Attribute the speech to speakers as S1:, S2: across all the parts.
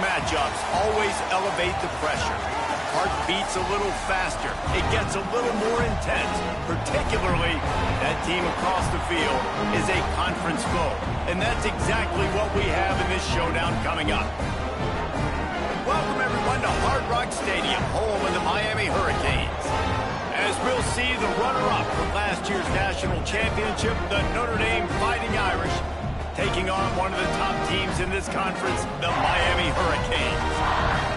S1: matchups always elevate the pressure. Heart beats a little faster. It gets a little more intense. Particularly, that team across the field is a conference foe. And that's exactly what we have in this showdown coming up. Welcome, everyone, to Hard Rock Stadium, home of the Miami Hurricanes. As we'll see, the runner-up from last year's national championship, the Notre Dame Fighting Irish, taking on one of the top teams in this conference, the Miami Hurricanes.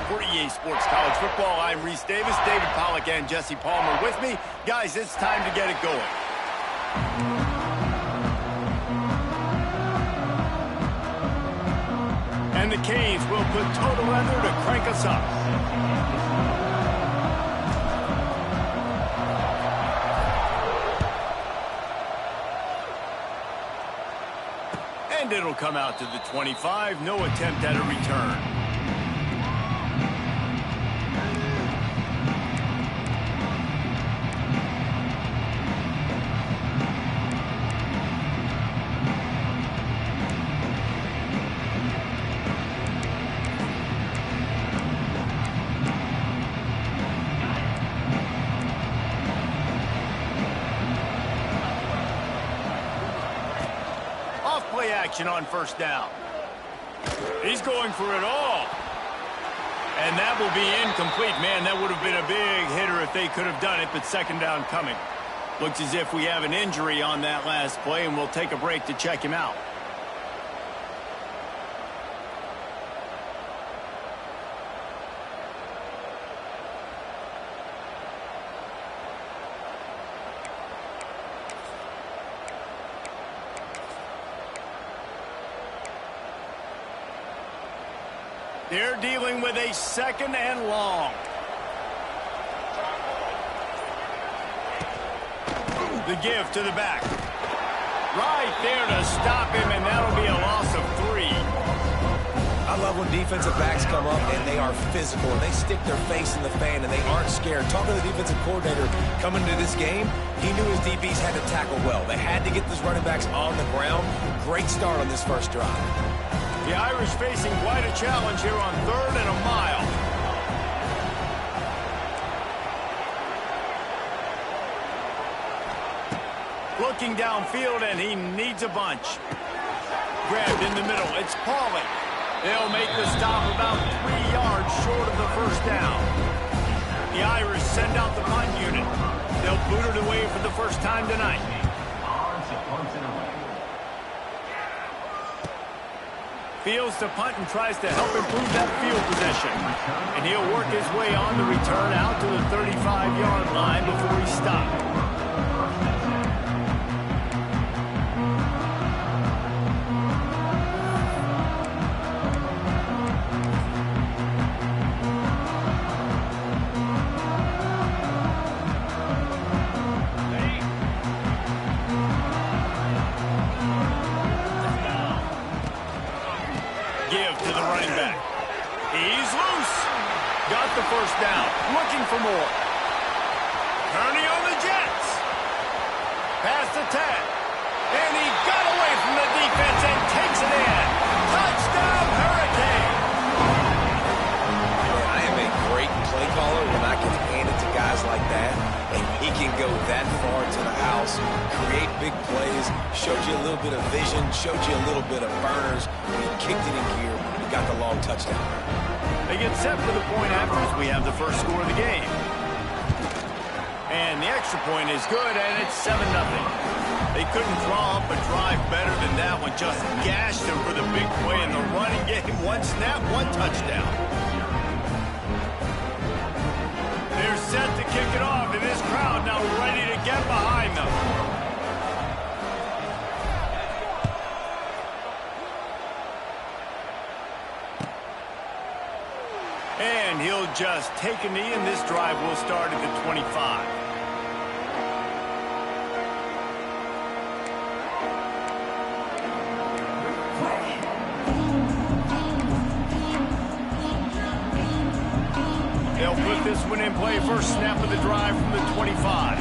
S1: For EA Sports College Football, I'm Reese Davis, David Pollack, and Jesse Palmer with me. Guys, it's time to get it going. And the Canes will put total weather to crank us up. And it'll come out to the 25. No attempt at a return. Play action on first down. He's going for it all. And that will be incomplete. Man, that would have been a big hitter if they could have done it, but second down coming. Looks as if we have an injury on that last play, and we'll take a break to check him out. They're dealing with a second and long. The give to the back. Right there to stop him, and that'll be a loss of 3.
S2: I love when defensive backs come up and they are physical and they stick their face in the fan and they aren't scared. Talking to the defensive coordinator coming into this game, he knew his DBs had to tackle well. They had to get those running backs on the ground. Great start on this first drive.
S1: The Irish facing quite a challenge here on 3rd and a mile. Looking downfield, and he needs a bunch. Grabbed in the middle. It's Pauling. They'll make the stop about 3 yards short of the first down. The Irish send out the punt unit. They'll boot it away for the first time tonight. Fields to punt and tries to help improve that field position. And he'll work his way on the return out to the 35-yard line before he stops. The first down, looking for more. Kearney on the Jets. Past the 10. And he got away from the defense and takes it in. Touchdown, Hurricane.
S2: I am a great play caller when I can hand it to guys like that. And he can go that far to the house, create big plays, showed you a little bit of vision, showed you a little bit of burners. When he kicked it in gear, he got the long touchdown.
S1: They get set for the point after as we have the first score of the game. And the extra point is good, and it's 7-0. They couldn't draw up a drive better than that one. Just gashed him for the big play in the running game. 1 snap, 1 touchdown. They're set to kick it off, and this crowd now ready to get behind them. And he'll just take a knee, and this drive will start at the 25. They'll put this one in play. First snap of the drive from the 25.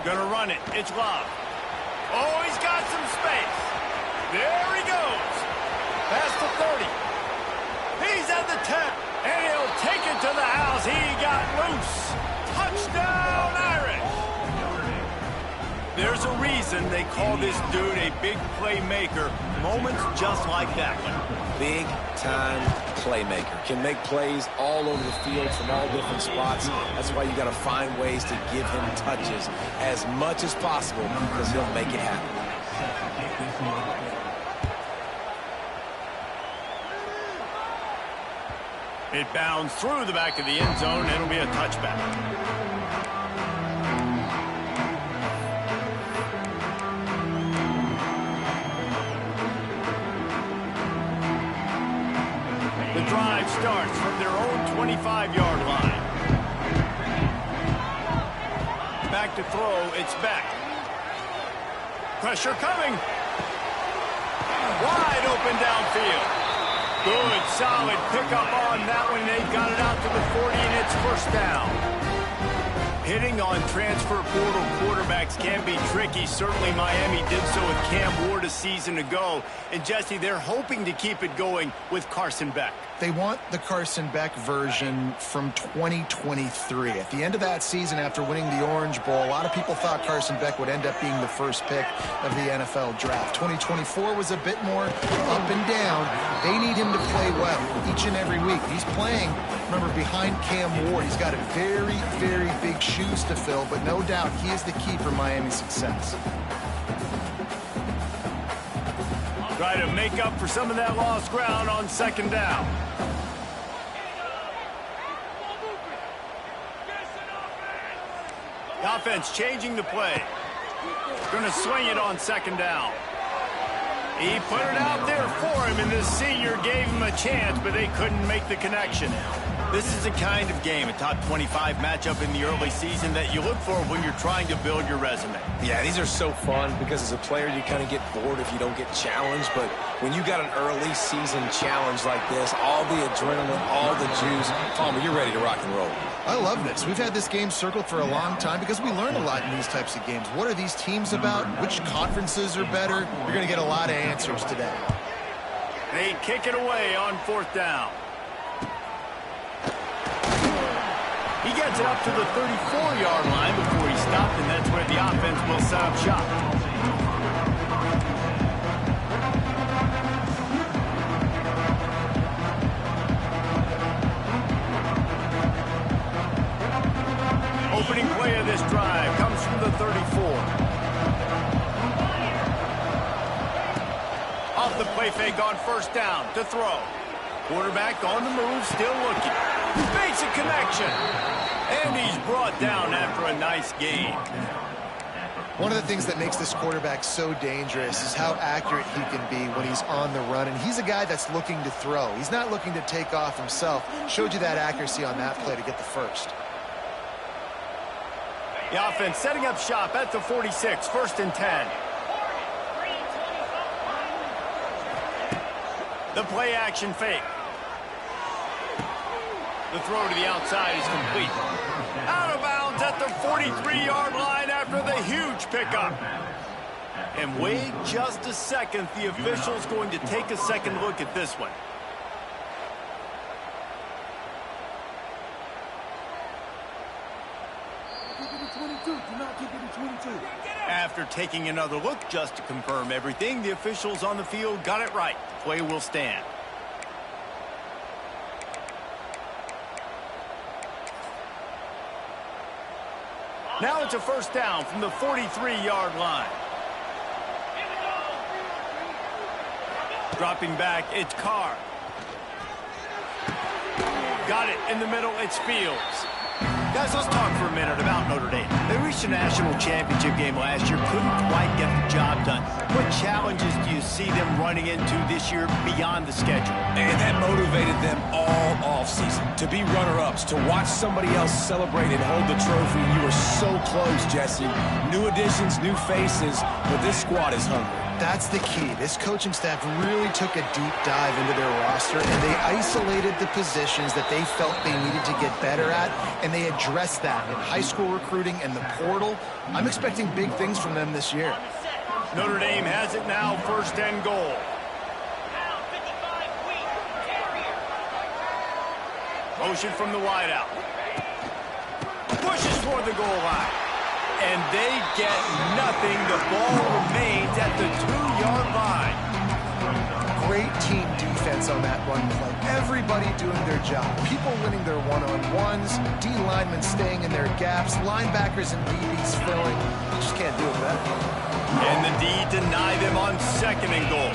S1: Gonna run it. It's Love. Oh, he's got some space. There he goes. the 10. And he'll take it to the house. He got loose. Touchdown, Irish. There's a reason they call this dude a big playmaker. Moments just like that one.
S2: Big-time playmaker. Can make plays all over the field from all different spots. That's why you got to find ways to give him touches as much as possible because he'll make it happen.
S1: It bounds through the back of the end zone. It'll be a touchback. The drive starts from their own 25-yard line. Back to throw, it's Beck. Pressure coming. Wide open downfield. Good, solid pickup on that one. They got it out to the 40, and it's first down. Hitting on transfer portal quarterbacks can be tricky. Certainly Miami did so with Cam Ward a season ago. And Jesse, they're hoping to keep it going with Carson Beck.
S3: They want the Carson Beck version from 2023. At the end of that season, after winning the Orange Bowl, a lot of people thought Carson Beck would end up being the first pick of the NFL draft. 2024 was a bit more up and down. They need him to play well each and every week. He's playing, remember, behind Cam Ward. He's got a very, very big shoes to fill, but no doubt he is the key for Miami's success.
S1: Try to make up for some of that lost ground on second down. The offense changing the play. Going to swing it on second down. He put it out there for him, and the senior gave him a chance, but they couldn't make the connection. This is the kind of game, a top 25 matchup in the early season, that you look for when you're trying to build your resume.
S2: Yeah, these are so fun because as a player, you kind of get bored if you don't get challenged. But when you got an early season challenge like this, all the adrenaline, all the juice, Palmer, you're ready to rock and roll.
S3: I love this. We've had this game circled for a long time because we learn a lot in these types of games. What are these teams about? Which conferences are better? You're going to get a lot of answers today.
S1: They kick it away on fourth down. He gets it up to the 34-yard line before he stopped, and that's where the offense will set up shop. Opening play of this drive comes from the 34. Off the play fake on first down to throw. Quarterback on the move, still looking. Makes a connection. And he's brought down after a nice gain.
S3: One of the things that makes this quarterback so dangerous is how accurate he can be when he's on the run. And he's a guy that's looking to throw. He's not looking to take off himself. Showed you that accuracy on that play to get the first.
S1: The offense setting up shop at the 46, first and 10. The play action fake. The throw to the outside is complete. Out of bounds at the 43-yard line after the huge pickup. And wait just a second. The official's going to take a second look at this one. After taking another look just to confirm everything, the officials on the field got it right. The play will stand. Now it's a first down from the 43-yard line. Dropping back, it's Carr. Got it in the middle, it's Fields. Guys, let's talk for a minute about Notre Dame. They reached a national championship game last year, couldn't quite get the job done. What challenges do you see them running into this year beyond the schedule?
S2: And that motivated them all offseason to be runner-ups, to watch somebody else celebrate and hold the trophy. You were so close, Jesse. New additions, new faces, but this squad is hungry.
S3: That's the key. This coaching staff really took a deep dive into their roster, and they isolated the positions that they felt they needed to get better at, and they addressed that in high school recruiting and the portal. I'm expecting big things from them this year.
S1: Notre Dame has it now, first and goal. Motion from the wideout. Pushes toward the goal line. And they get nothing. The ball remains at the 2-yard line.
S3: Great team defense on that run play. Everybody doing their job. People winning their one-on-ones. D linemen staying in their gaps. Linebackers and DBs filling. You just can't do it better.
S1: And the D deny them on 2nd and goal.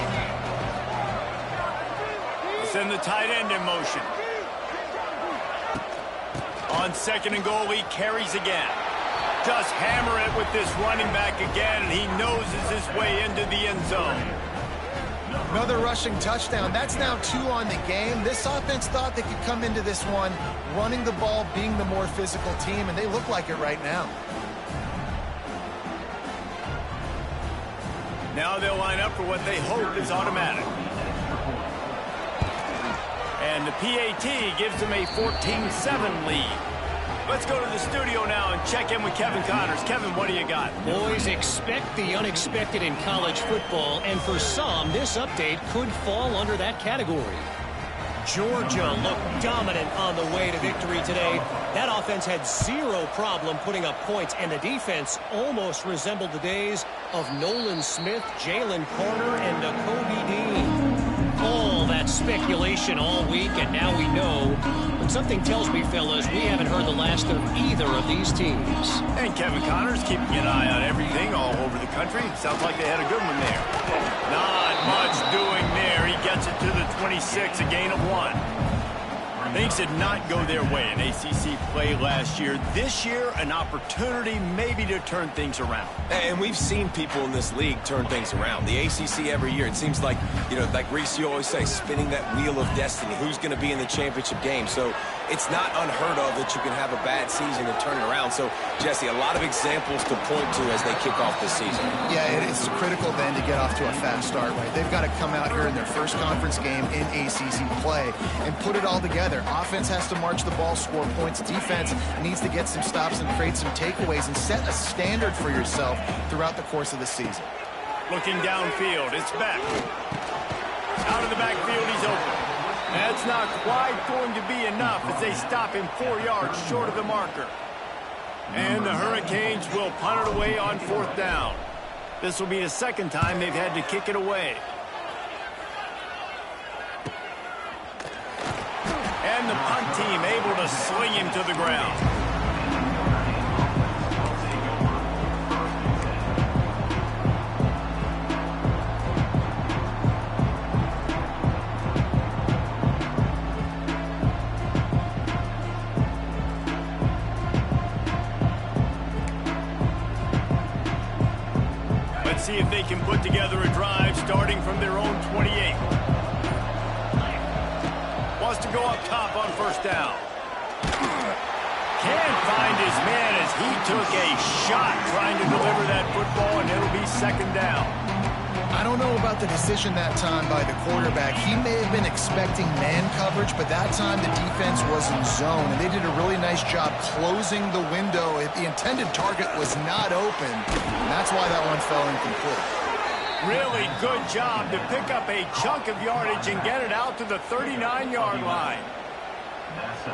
S1: Send the tight end in motion. On 2nd and goal, he carries again. Just hammer it with this running back again, and he noses his way into the end zone.
S3: Another rushing touchdown. That's now 2 on the game. This offense thought they could come into this one running the ball, being the more physical team, and they look like it right now.
S1: Now they'll line up for what they hope is automatic. And the PAT gives them a 14-7 lead. Let's go to the studio now and check in with Kevin Connors. Kevin, what do you got?
S4: Boys, expect the unexpected in college football, and for some, this update could fall under that category. Georgia looked dominant on the way to victory today. That offense had zero problem putting up points, and the defense almost resembled the days of Nolan Smith, Jalen Carter, and Nakobe Dean. All that speculation all week, and now we know. But something tells me, fellas, we haven't heard the last of either of these teams.
S1: And Kevin Connors keeping an eye on everything all over the country. Sounds like they had a good one there. Not much doing there. He gets it to the 26, a gain of 1. Things did not go their way in ACC play last year. This year, an opportunity maybe to turn things around.
S2: And we've seen people in this league turn things around. The ACC every year, it seems like, you know, like Reese, you always say, spinning that wheel of destiny. Who's going to be in the championship game? So it's not unheard of that you can have a bad season and turn it around. So, Jesse, a lot of examples to point to as they kick off this season. Yeah,
S3: it's critical then to get off to a fast start, right? They've got to come out here in their first conference game in ACC play and put it all together. Offense has to march the ball, score points. Defense needs to get some stops and create some takeaways and set a standard for yourself throughout the course of the season.
S1: Looking downfield, it's Beck. Out of the backfield, he's open. That's not quite going to be enough as they stop him 4 yards short of the marker. And the Hurricanes will punt it away on 4th down. This will be the 2nd time they've had to kick it away. And the punt team able to sling him to the ground. Let's see if they can put together a drive starting from their own 28. Wants to go up top on 1st down. Can't find his man as he took a shot trying to deliver that football, and it'll be 2nd down.
S3: I don't know about the decision that time by the quarterback. He may have been expecting man coverage, but that time the defense was in zone, and they did a really nice job closing the window. The intended target was not open, and that's why that one fell incomplete.
S1: Really good job to pick up a chunk of yardage and get it out to the 39-yard line.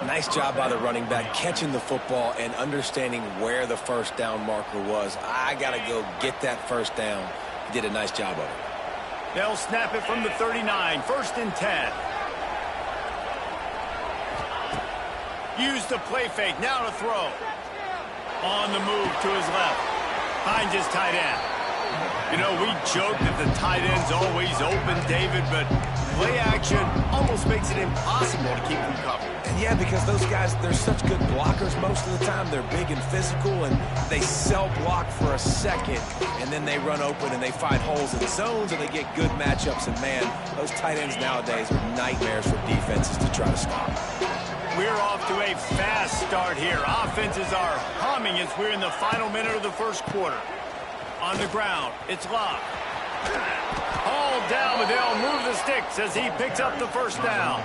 S2: Nice job by the running back, catching the football and understanding where the 1st down marker was. I got to go get that 1st down. He did a nice job of it.
S1: They'll snap it from the 39, 1st and 10. Use the play fake, now to throw. On the move to his left. Finds his tight end. You know, we joke that the tight end's always open, David, but play action almost makes it impossible to keep them covered.
S2: And yeah, because those guys, they're such good blockers most of the time. They're big and physical, and they sell block for a second, and then they run open and they find holes in zones, and they get good matchups. And man, those tight ends nowadays are nightmares for defenses to try to stop.
S1: We're off to a fast start here. Offenses are humming as we're in the final minute of the 1st quarter. On the ground, it's Locke. Hauled down, but they'll move the sticks as he picks up the 1st down.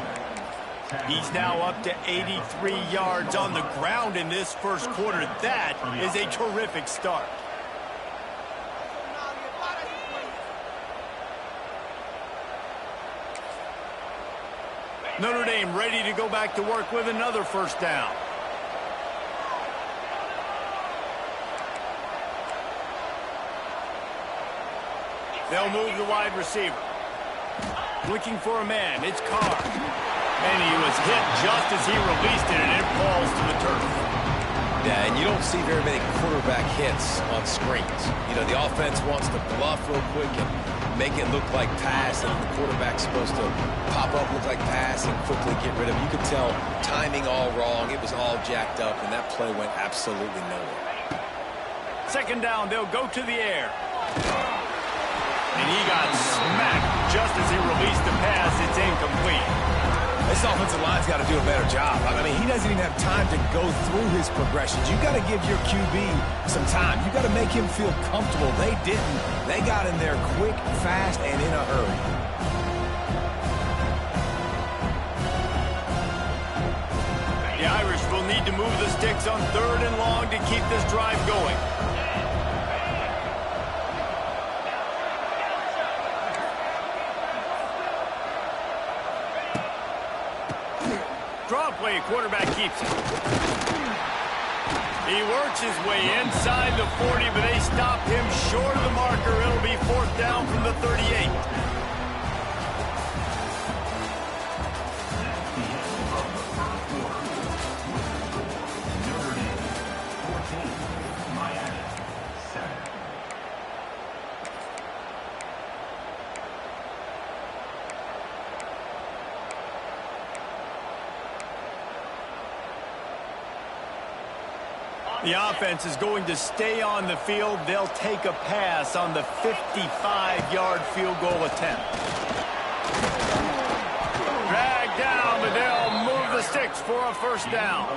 S1: He's now up to 83 yards on the ground in this 1st quarter. That is a terrific start. Notre Dame ready to go back to work with another first down. They'll move the wide receiver. Looking for a man. It's Carr. And he was hit just as he released it, and it falls to the turf.
S2: Yeah, and you don't see very many quarterback hits on screens. You know, the offense wants to bluff real quick and make it look like pass, and the quarterback's supposed to pop up, look like pass, and quickly get rid of it. You could tell timing all wrong. It was all jacked up, and that play went absolutely nowhere.
S1: Second down, they'll go to the air. And he got smacked just as he released the pass. It's incomplete.
S2: This offensive line's got to do a better job. I mean, he doesn't even have time to go through his progressions. You've got to give your QB some time. You've got to make him feel comfortable. They didn't. They got in there quick, fast, and in a hurry.
S1: The Irish will need to move the sticks on 3rd and long to keep this drive going. Draw play, quarterback keeps it. He works his way inside the 40, but they stop him short of the marker. It'll be 4th down from the 38. The offense is going to stay on the field. They'll take a pass on the 55-yard field goal attempt. Dragged down, but they'll move the sticks for a first down.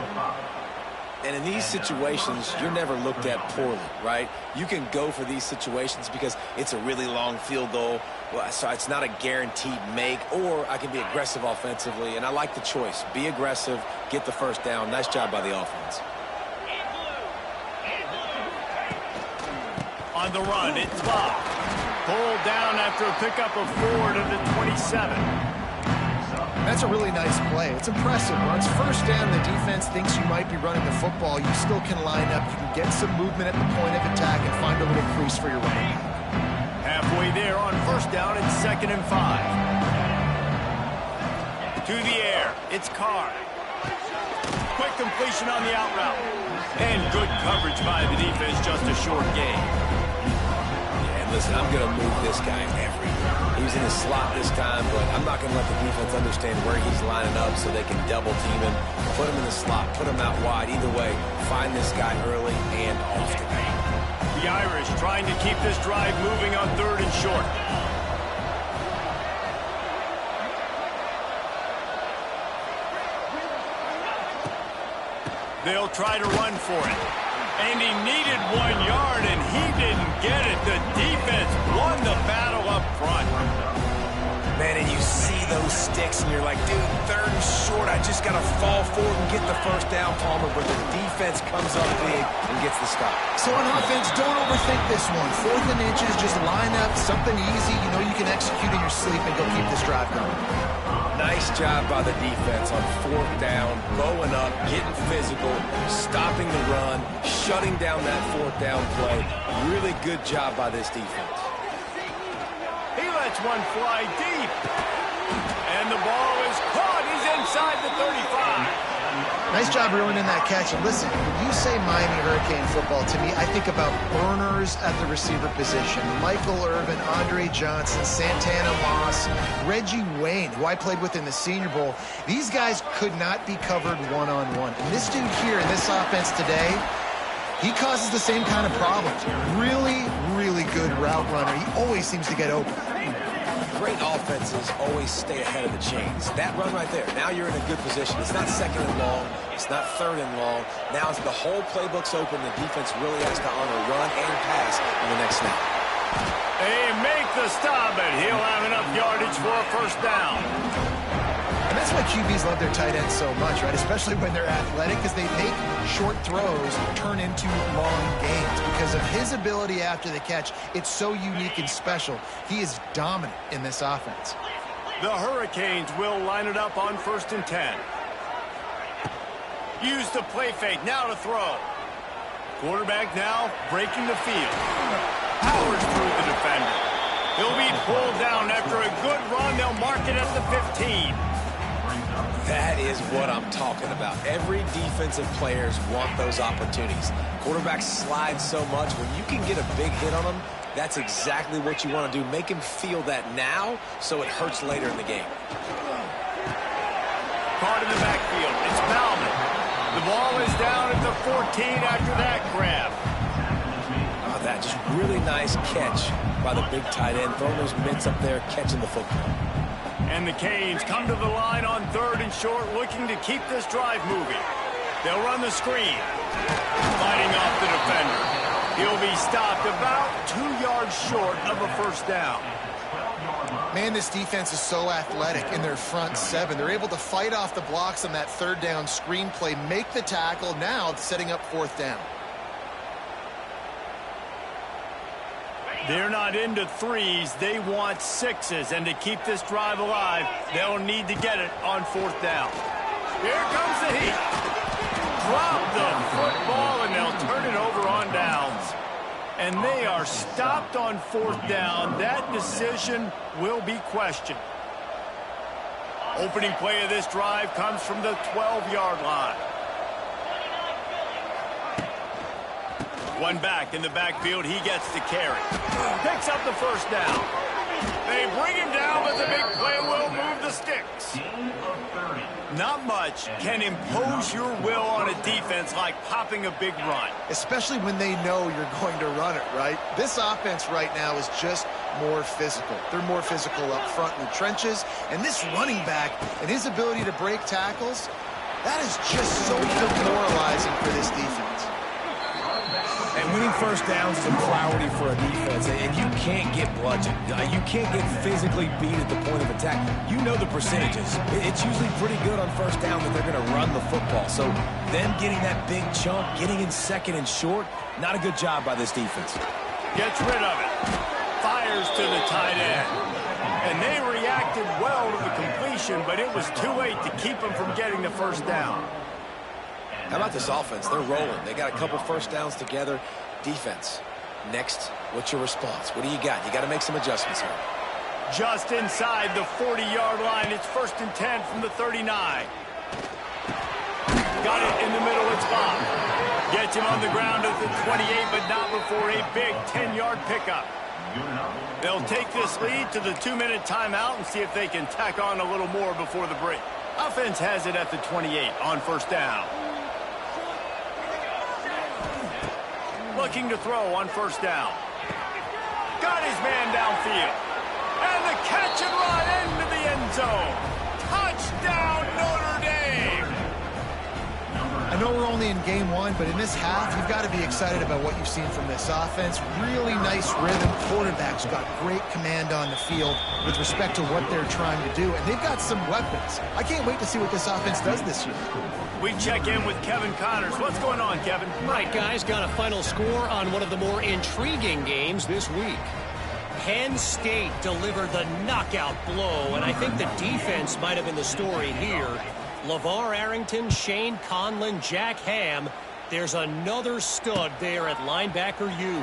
S2: And in these situations, you're never looked at poorly, right? You can go for these situations because it's a really long field goal, so it's not a guaranteed make, or I can be aggressive offensively, and I like the choice. Be aggressive, get the first down. Nice job by the offense.
S1: On the run, it's Bob. Pulled down after a pickup of 4 to the 27.
S3: That's a really nice play. It's impressive. Once first down, the defense thinks you might be running the football. You still can line up. You can get some movement at the point of attack and find a little crease for your running back.
S1: Halfway there on first down, it's 2nd and 5. To the air, it's Carr. Quick completion on the out route. And good coverage by the defense, just a short gain.
S2: Listen, I'm going to move this guy everywhere. He was in the slot this time, but I'm not going to let the defense understand where he's lining up so they can double team him, put him in the slot, put him out wide. Either way, find this guy early and often.
S1: The Irish trying to keep this drive moving on 3rd and short. They'll try to run for it. And he needed 1 yard, and he didn't get it. The defense won the battle up front.
S2: Man, and you see those sticks, and you're like, dude, 3rd and short. I just got to fall forward and get the first down, Palmer. But the defense comes up big and gets the stop.
S3: So on offense, don't overthink this one. 4th and inches, just line up something easy. You know you can execute in your sleep and go keep this drive going.
S2: Nice job by the defense on 4th down, bowing up, getting physical, stopping the run, shutting down that 4th down play. Really good job by this defense.
S1: He lets one fly deep. And the ball is caught. He's inside the 35.
S3: Nice job reeling in that catch. And listen, when you say Miami Hurricane football, to me, I think about burners at the receiver position. Michael Irvin, Andre Johnson, Santana Moss, Reggie Wayne, who I played with in the Senior Bowl. These guys could not be covered one-on-one. And this dude here in this offense today, he causes the same kind of problems. Really, really good route runner. He always seems to get open.
S2: Great offenses always stay ahead of the chains. That run right there, now you're in a good position. It's not 2nd and long. It's not 3rd and long. Now the whole playbook's open. The defense really has to honor run and pass on the next snap.
S1: They make the stop, and he'll have enough yardage for a first down.
S3: And that's why QBs love their tight ends so much, right? Especially when they're athletic, because they make short throws turn into long gains. Because of his ability after the catch, it's so unique and special. He is dominant in this offense.
S1: The Hurricanes will line it up on 1st and 10. Use the play fake, now to throw. Quarterback now breaking the field. Powers through the defender. He'll be pulled down after a good run. They'll mark it at the 15.
S2: That is what I'm talking about. Every defensive players want those opportunities. Quarterbacks slide so much. When you can get a big hit on them, that's exactly what you want to do. Make him feel that now so it hurts later in the game.
S1: Caught in the backfield. It's Bauman. The ball is down at the 14 after that grab.
S2: Oh, that just really nice catch by the big tight end. Throwing those mitts up there, catching the football.
S1: And the Canes come to the line on 3rd and short, looking to keep this drive moving. They'll run the screen. Fighting off the defender. He'll be stopped about 2 yards short of a 1st down.
S3: Man, this defense is so athletic in their front 7. They're able to fight off the blocks on that 3rd down screen play, make the tackle, now setting up 4th down.
S1: They're not into 3s, they want 6s, and to keep this drive alive, they'll need to get it on 4th down. Here comes the heat. Drop the football, and they'll turn it over on downs. And they are stopped on 4th down. That decision will be questioned. Opening play of this drive comes from the 12-yard line. One back in the backfield. He gets the carry. Picks up the 1st down. They bring him down, but the big play will move the sticks. Not much can impose your will on a defense like popping a big run.
S3: Especially when they know you're going to run it, right? This offense right now is just more physical. They're more physical up front in the trenches. And this running back and his ability to break tackles, that is just so demoralizing for this defense.
S2: And winning 1st downs is a priority for a defense, and you can't get bludgeoned. You can't get physically beat at the point of attack. You know the percentages. It's usually pretty good on 1st down that they're going to run the football. So them getting that big chunk, getting in 2nd and short, not a good job by this defense.
S1: Gets rid of it. Fires to the tight end. And they reacted well to the completion, but it was too late to keep them from getting the 1st down.
S2: How about this offense? They're rolling. They got a couple 1st downs together. Defense. Next, what's your response? What do you got? You got to make some adjustments here.
S1: Just inside the 40-yard line. It's 1st and 10 from the 39. Got it in the middle. It's Bob. Gets him on the ground at the 28, but not before a big 10-yard pickup. They'll take this lead to the 2-minute timeout and see if they can tack on a little more before the break. Offense has it at the 28 on 1st down. Looking to throw on 1st down. Got his man downfield. And the catch and run into the end zone. Touchdown, Notre Dame!
S3: I know we're only in game 1, but in this half, you've got to be excited about what you've seen from this offense. Really nice rhythm. Quarterback's got great command on the field with respect to what they're trying to do, and they've got some weapons. I can't wait to see what this offense does this year.
S1: We check in with Kevin Connors. What's going on, Kevin?
S4: Right, guys, got a final score on one of the more intriguing games this week. Penn State delivered the knockout blow, and I think the defense might have been the story here. LeVar Arrington, Shane Conlon, Jack Ham. There's another stud there at linebacker U.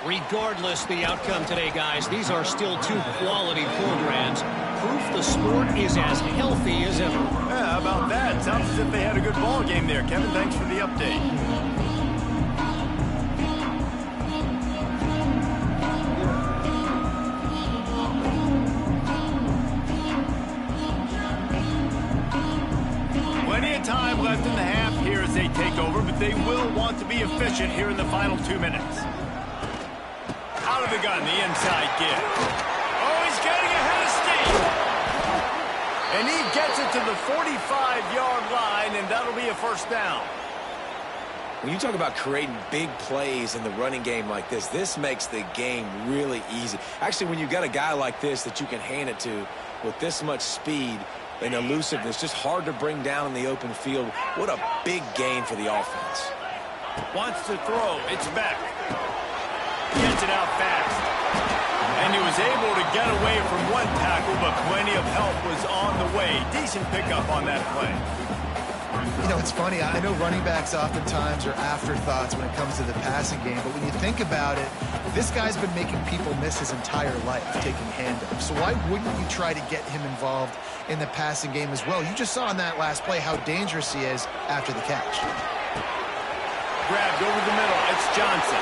S4: Regardless the outcome today, guys, these are still 2 quality programs. Proof the sport is as healthy as ever.
S1: Yeah, how about that? Sounds as if they had a good ball game there, Kevin. Thanks for the update. Plenty of time left in the half here as they take over, but they will want to be efficient here in the final 2 minutes. Out of the gun, the inside give. Oh, he's getting ahead of steam. And he gets it to the 45-yard line, and that'll be a 1st down.
S2: When you talk about creating big plays in the running game like this, this makes the game really easy. Actually, when you've got a guy like this that you can hand it to with this much speed and elusiveness, just hard to bring down in the open field, what a big gain for the offense.
S1: Wants to throw. It's Beck. Gets it out fast. And And he was able to get away from one tackle, but plenty of help was on the way. Decent pickup on that play.
S3: You know, it's funny. I know running backs oftentimes are afterthoughts when it comes to the passing game, but when you think about it, this guy's been making people miss his entire life taking handoffs. So why wouldn't you try to get him involved in the passing game as well? You just saw in that last play how dangerous he is after the catch.
S1: Grabbed over the middle. It's Johnson.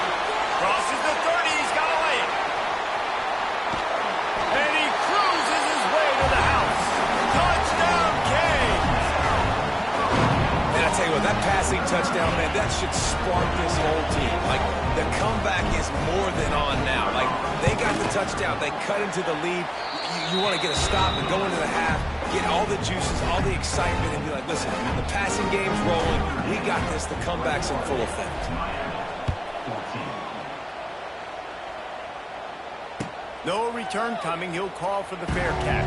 S1: Crosses the 30. He's got to lay it. And he cruises his way to the house. Touchdown, Kane.
S2: And I tell you what, that passing touchdown, man, that should spark this whole team. Like, the comeback is more than on now. Like, they got the touchdown. They cut into the lead. You want to get a stop and go into the half, get all the juices, all the excitement, and be like, listen, the passing game's rolling. We got this. The comeback's in full effect.
S1: No return coming. He'll call for the fair catch.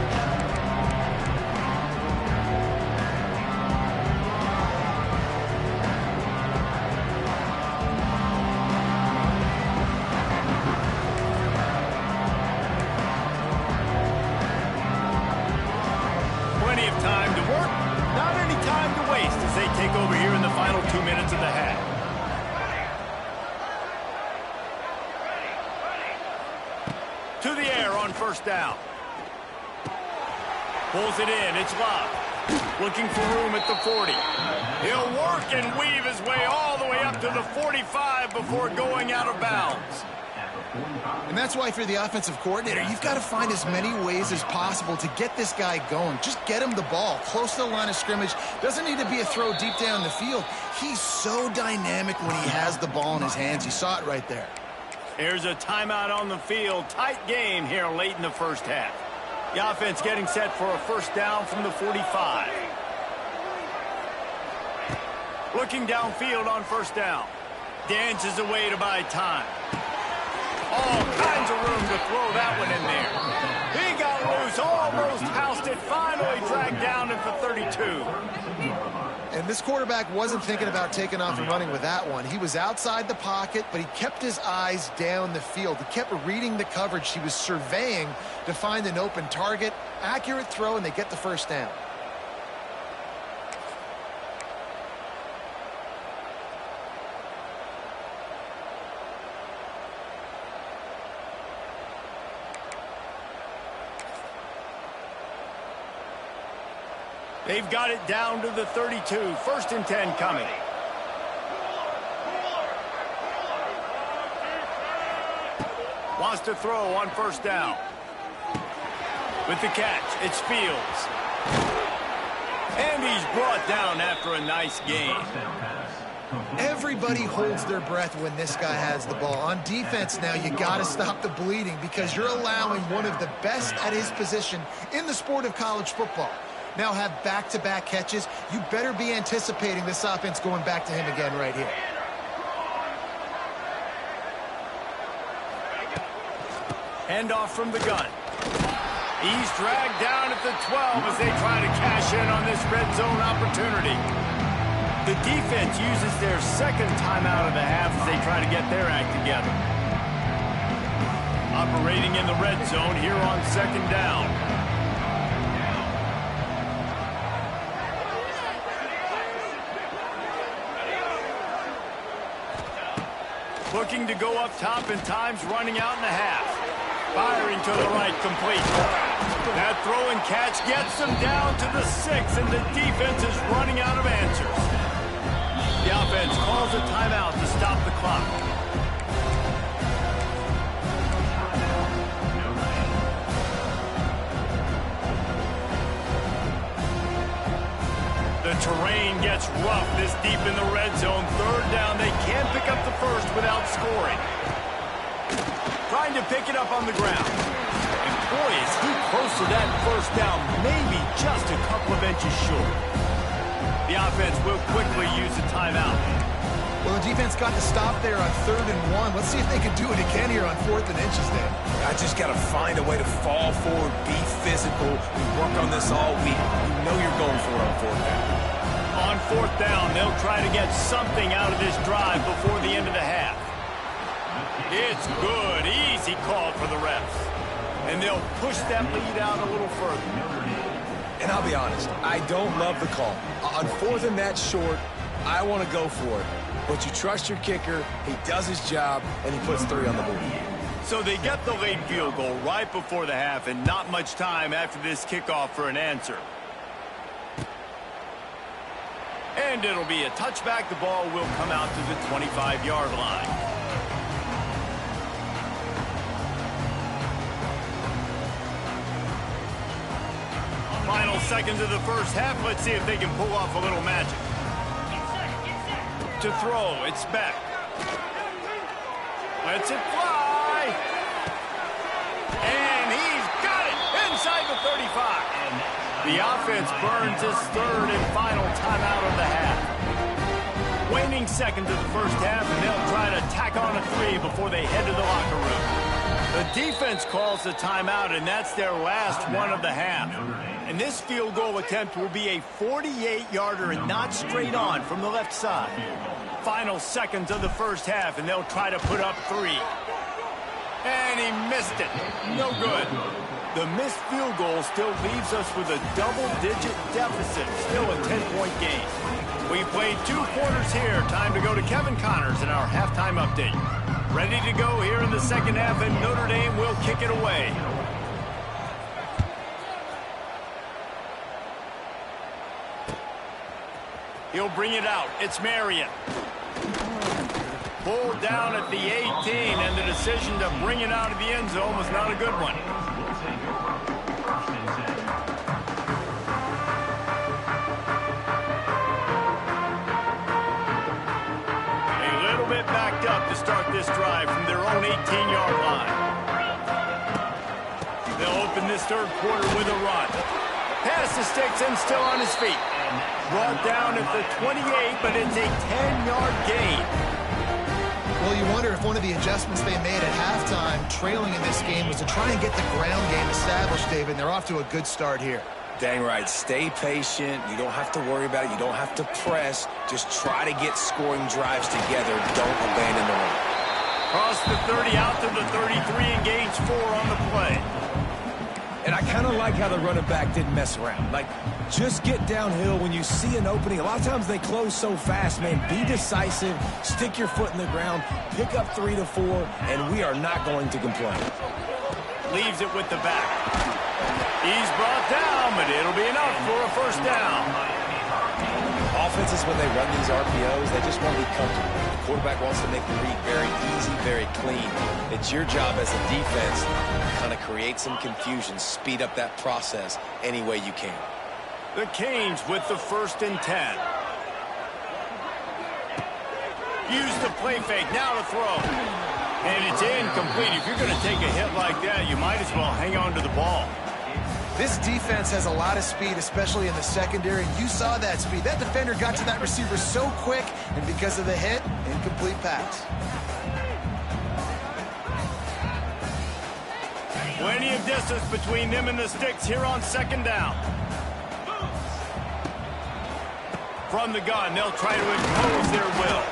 S1: Plenty of time to work. Not any time to waste as they take over here in the final 2 minutes of the half. To the air on first down. Pulls it in. It's Love. Looking for room at the 40. He'll work and weave his way all the way up to the 45 before going out of bounds.
S3: And that's why if you're the offensive coordinator, you've got to find as many ways as possible to get this guy going. Just get him the ball close to the line of scrimmage. Doesn't need to be a throw deep down the field. He's so dynamic when he has the ball in his hands. You saw it right there.
S1: Here's a timeout on the field. Tight game here late in the first half. The offense getting set for a first down from the 45. Looking downfield on first down. Dances away to buy time. All kinds of room to throw that one in there. He got loose, almost housed it, finally dragged down in for 32.
S3: And this quarterback wasn't thinking about taking off and running with that one. He was outside the pocket, but he kept his eyes down the field. He kept reading the coverage. He was surveying to find an open target. Accurate throw, and they get the first down.
S1: They've got it down to the 32. First and 10 coming. Wants to throw on first down. With the catch, it's Fields. And he's brought down after a nice gain.
S3: Everybody holds their breath when this guy has the ball. On defense now, you got to stop the bleeding because you're allowing one of the best at his position in the sport of college football. Now have back-to-back catches. You better be anticipating this offense going back to him again right here.
S1: Handoff from the gun. He's dragged down at the 12 as they try to cash in on this red zone opportunity. The defense uses their second timeout of the half as they try to get their act together. Operating in the red zone here on second down. Looking to go up top, and time's running out in the half. Firing to the right, complete. That throw and catch gets them down to the 6, and the defense is running out of answers. The offense calls a timeout to stop the clock. The terrain gets rough this deep in the red zone. Third down, they can't pick up the first without scoring. Trying to pick it up on the ground. And boy, is he close to that first down, maybe just a couple of inches short. The offense will quickly use a timeout.
S3: Well, the defense got to stop there on 3rd and 1. Let's see if they can do it again here on 4th and inches then.
S2: I just got to find a way to fall forward, be physical. We work on this all week. You know you're going for it on 4th down.
S1: On 4th down, they'll try to get something out of this drive before the end of the half. It's good. Easy call for the refs. and they'll push that lead out a little further.
S2: And I'll be honest, I don't love the call. On 4th and that short, I want to go for it. But you trust your kicker, he does his job, and he puts 3 on the board.
S1: So they get the late field goal right before the half, and not much time after this kickoff for an answer. And it'll be a touchback. The ball will come out to the 25-yard line. Final seconds of the first half. Let's see if they can pull off a little magic. To throw, it's back. Lets it fly. And he's got it inside the 35. The offense burns his 3rd and final timeout of the half. Waning seconds of the first half, and they'll try to tack on a 3 before they head to the locker room. The defense calls the timeout, and that's their last one of the half. And this field goal attempt will be a 48-yarder and not straight on from the left side. Final seconds of the first half, and they'll try to put up 3. And he missed it. No good. The missed field goal still leaves us with a double-digit deficit. Still a 10-point game. We played 2 quarters here. Time to go to Kevin Connors in our halftime update. Ready to go here in the second half, and Notre Dame will kick it away. He'll bring it out. It's Marion. Pulled down at the 18, and the decision to bring it out of the end zone was not a good one. A little bit backed up to start this drive from their own 18-yard line. They'll open this 3rd quarter with a run. Pass the sticks and still on his feet. Brought down at the 28, but it's a 10-yard gain.
S3: Well, you wonder if one of the adjustments they made at halftime, trailing in this game, was to try and get the ground game established, David. They're off to a good start here.
S2: Dang right. Stay patient. You don't have to worry about it. You don't have to press. Just try to get scoring drives together. Don't abandon the run.
S1: Cross the 30 out to the 33 and gains 4 on the play.
S2: And I kind of like how the running back didn't mess around. Like, just get downhill when you see an opening. A lot of times they close so fast, man. Be decisive, stick your foot in the ground, pick up 3 to 4, and we are not going to complain.
S1: Leaves it with the back. He's brought down, but it'll be enough for a first down.
S2: Offenses, when they run these RPOs, they just want to be comfortable. The quarterback wants to make the read very easy, very clean. It's your job as a defense to kind of create some confusion, speed up that process any way you can.
S1: The Canes with the 1st and 10. Use the play fake, now to throw. And it's incomplete. If you're going to take a hit like that, you might as well hang on to the ball.
S3: This defense has a lot of speed, especially in the secondary. You saw that speed. That defender got to that receiver so quick, and because of the hit, incomplete pass.
S1: Plenty of distance between them and the sticks here on 2nd down. From the gun, they'll try to impose their will.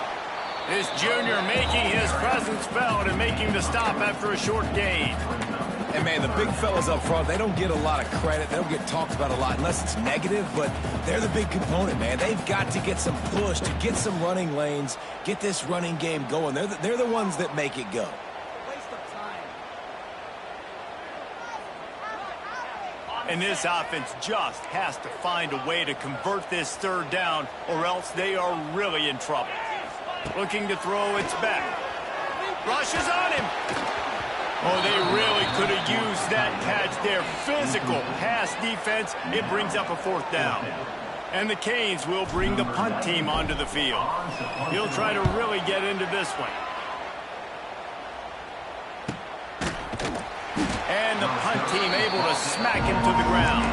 S1: This junior making his presence felt and making the stop after a short gain.
S2: And, man, the big fellas up front, they don't get a lot of credit. They don't get talked about a lot unless it's negative, but they're the big component, man. They've got to get some push, to get some running lanes, get this running game going. They're the ones that make it go.
S1: And this offense just has to find a way to convert this 3rd down, or else they are really in trouble. Looking to throw, it's back. Rushes on him. Oh, they really could have used that catch there. Physical pass defense. It brings up a 4th down. And the Canes will bring the punt team onto the field. He'll try to really get into this one. And the punt team able to smack him to the ground.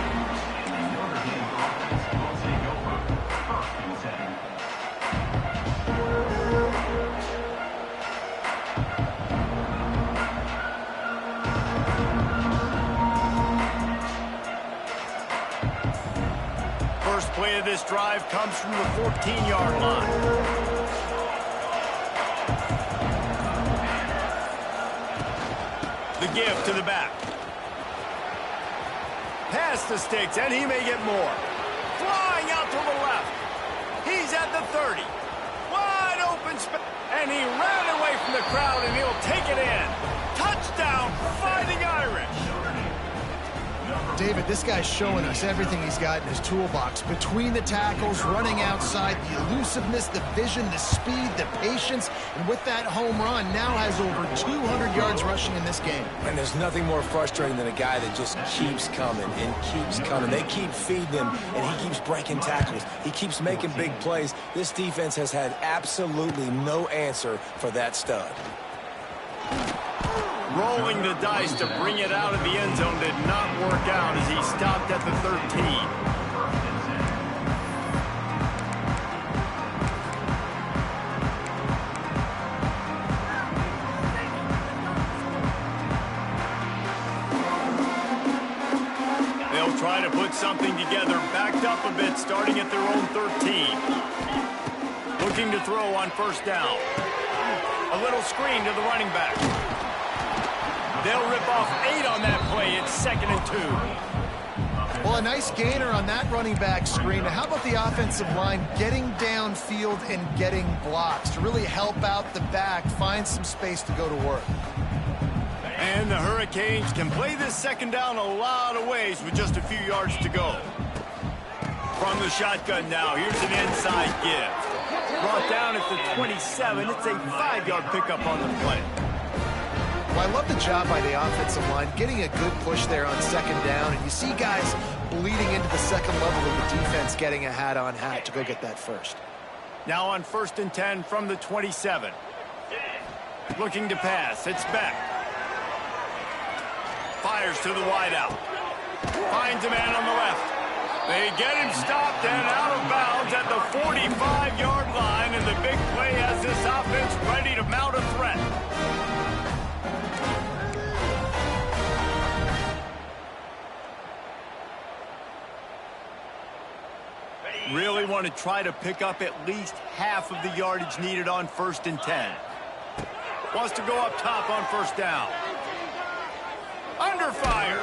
S1: First play of this drive comes from the 14-yard line. The give to the back. past the sticks, and he may get more. Flying out to the left. He's at the 30. Wide open space. And he ran away from the crowd, and he'll take it in. Touchdown, Fighting Irish.
S3: David, this guy's showing us everything he's got in his toolbox. Between the tackles, running outside, the elusiveness, the vision, the speed, the patience. And with that home run, now has over 200 yards rushing in this game.
S2: And there's nothing more frustrating than a guy that just keeps coming and keeps coming. They keep feeding him, and he keeps breaking tackles. He keeps making big plays. This defense has had absolutely no answer for that stud.
S1: Rolling the dice to bring it out of the end zone did not work out as he stopped at the 13. They'll try to put something together, backed up a bit, starting at their own 13. Looking to throw on first down. A little screen to the running back. They'll rip off 8 on that play. It's 2nd and 2.
S3: Well, a nice gainer on that running back screen. How about the offensive line getting downfield and getting blocks to really help out the back, find some space to go to work?
S1: And the Hurricanes can play this 2nd down a lot of ways with just a few yards to go. From the shotgun now, here's an inside give. Brought down at the 27. It's a 5-yard pickup on the play.
S3: Well, I love the job by the offensive line, getting a good push there on 2nd down. And you see guys bleeding into the second level of the defense, getting a hat-on-hat to go get that first.
S1: Now on 1st and 10 from the 27. Looking to pass. It's Beck. Fires to the wideout. Finds a man on the left. They get him stopped and out of bounds at the 45-yard line, and the big play has this offense ready to mount a threat. Really want to try to pick up at least half of the yardage needed on 1st and 10. Wants to go up top on 1st down. Under fire.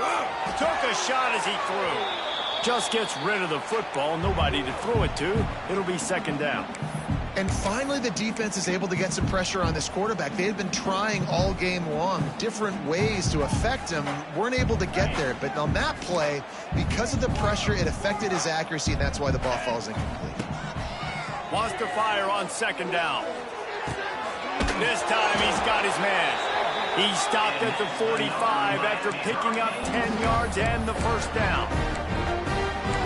S1: Took a shot as he threw. Just gets rid of the football. Nobody to throw it to. It'll be 2nd down.
S3: And finally, the defense is able to get some pressure on this quarterback. They had been trying all game long different ways to affect him. Weren't able to get there. But on that play, because of the pressure, it affected his accuracy, and that's why the ball falls incomplete.
S1: Wants to fire on 2nd down. This time he's got his man. He stopped at the 45 after picking up 10 yards and the 1st down.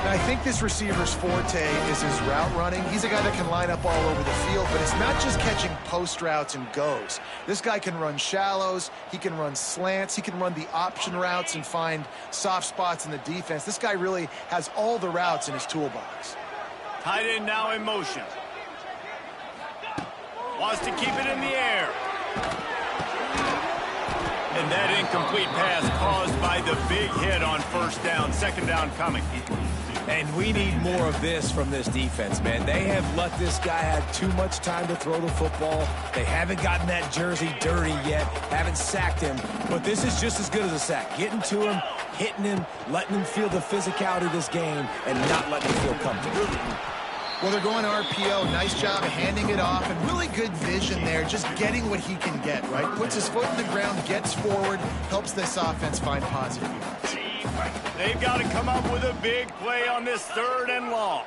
S3: I think this receiver's forte is his route running. He's a guy that can line up all over the field, but it's not just catching post routes and goes. This guy can run shallows, he can run slants, he can run the option routes and find soft spots in the defense. This guy really has all the routes in his toolbox.
S1: Tight end now in motion. Wants to keep it in the air. And that incomplete pass caused by the big hit on 1st down. 2nd down coming.
S2: And we need more of this from this defense, man. They have let this guy have too much time to throw the football. They haven't gotten that jersey dirty yet, haven't sacked him. But this is just as good as a sack. Getting to him, hitting him, letting him feel the physicality of this game, and not letting him feel comfortable.
S3: Well, they're going RPO. Nice job of handing it off, and really good vision there, just getting what he can get, right? Puts his foot in the ground, gets forward, helps this offense find positive yards.
S1: They've got to come up with a big play on this 3rd and long.